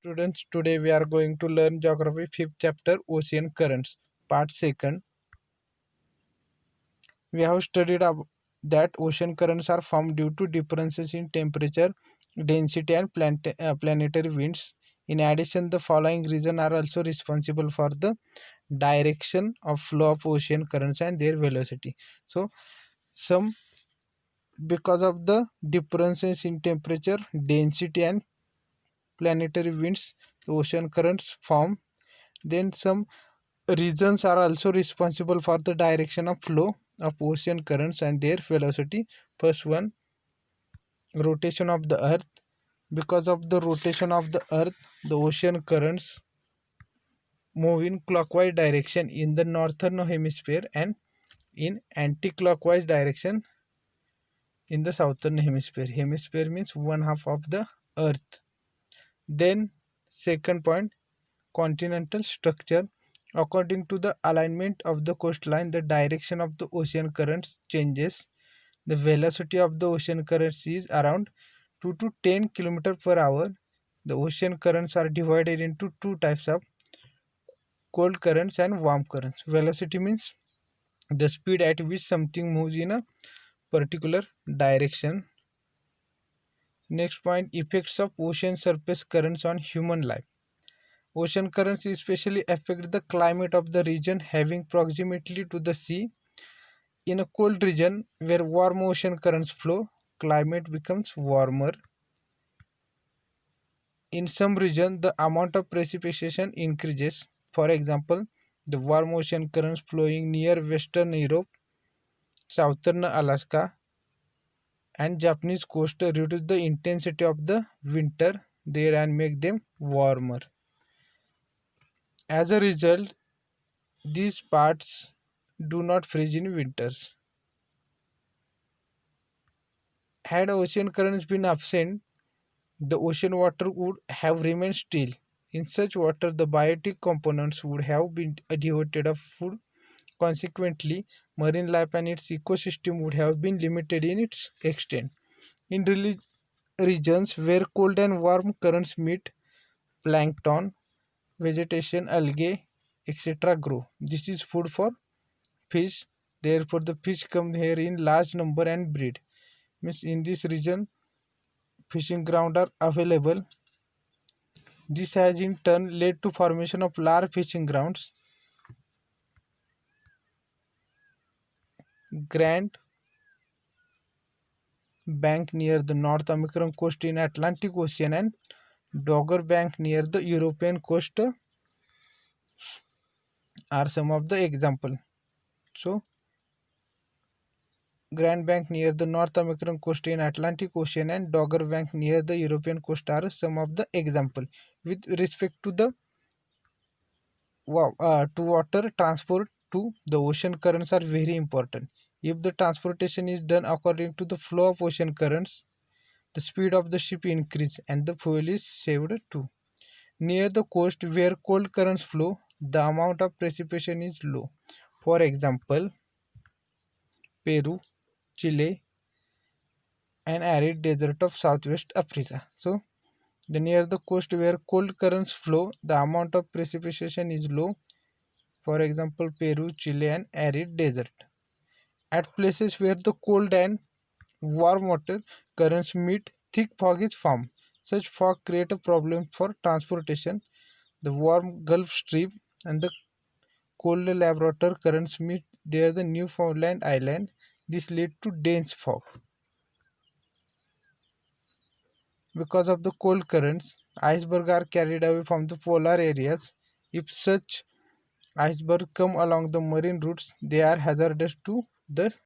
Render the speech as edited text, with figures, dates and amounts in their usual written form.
Students, today we are going to learn geography 5th chapter ocean currents part 2nd. We have studied that ocean currents are formed due to differences in temperature, density and planetary winds. In addition, the following reasons are also responsible for the direction of flow of ocean currents and their velocity. So some because of the differences in temperature, density and planetary winds, the ocean currents form. Then some regions are also responsible for the direction of flow of ocean currents and their velocity. First one, rotation of the earth. Because of the rotation of the earth, the ocean currents move in clockwise direction in the northern hemisphere and in anti-clockwise direction in the southern hemisphere. Hemisphere means one half of the earth. Then second point, continental structure. According to the alignment of the coastline, the direction of the ocean currents changes. The velocity of the ocean currents is around 2 to 10 km per hour. The ocean currents are divided into two types of cold currents and warm currents. Velocity means the speed at which something moves in a particular direction. Next point, effects of ocean surface currents on human life. Ocean currents especially affect the climate of the region having proximity to the sea. In a cold region where warm ocean currents flow, climate becomes warmer. In some regions, the amount of precipitation increases. For example, the warm ocean currents flowing near Western Europe, Southern Alaska, and Japanese coast reduce the intensity of the winter there and make them warmer. As a result, these parts do not freeze in winters. Had ocean currents been absent, the ocean water would have remained still. In such water, the biotic components would have been devoid of food. Consequently, marine life and its ecosystem would have been limited in its extent. In regions where cold and warm currents meet, plankton, vegetation, algae, etc. grow. This is food for fish. Therefore, the fish come here in large number and breed. Means in this region, fishing grounds are available. This has in turn led to formation of large fishing grounds. Grand Bank near the North American coast in Atlantic Ocean and Dogger Bank near the European coast are some of the example. So Grand Bank near the North American coast in Atlantic Ocean and Dogger Bank near the European coast are some of the example. With respect to the to water transport to the ocean currents are very important. If the transportation is done according to the flow of ocean currents, the speed of the ship increase and the fuel is saved too. Near the coast where cold currents flow, the amount of precipitation is low. For example, Peru, Chile, and arid desert of southwest Africa. So, the near the coast where cold currents flow, the amount of precipitation is low. For example, Peru, Chile, and arid desert. At places where the cold and warm water currents meet, thick fog is formed. Such fog create a problem for transportation. The warm Gulf Stream and the cold Labrador currents meet near the Newfoundland Island. This lead to dense fog. Because of the cold currents, icebergs are carried away from the polar areas. If such icebergs come along the marine routes, they are hazardous to the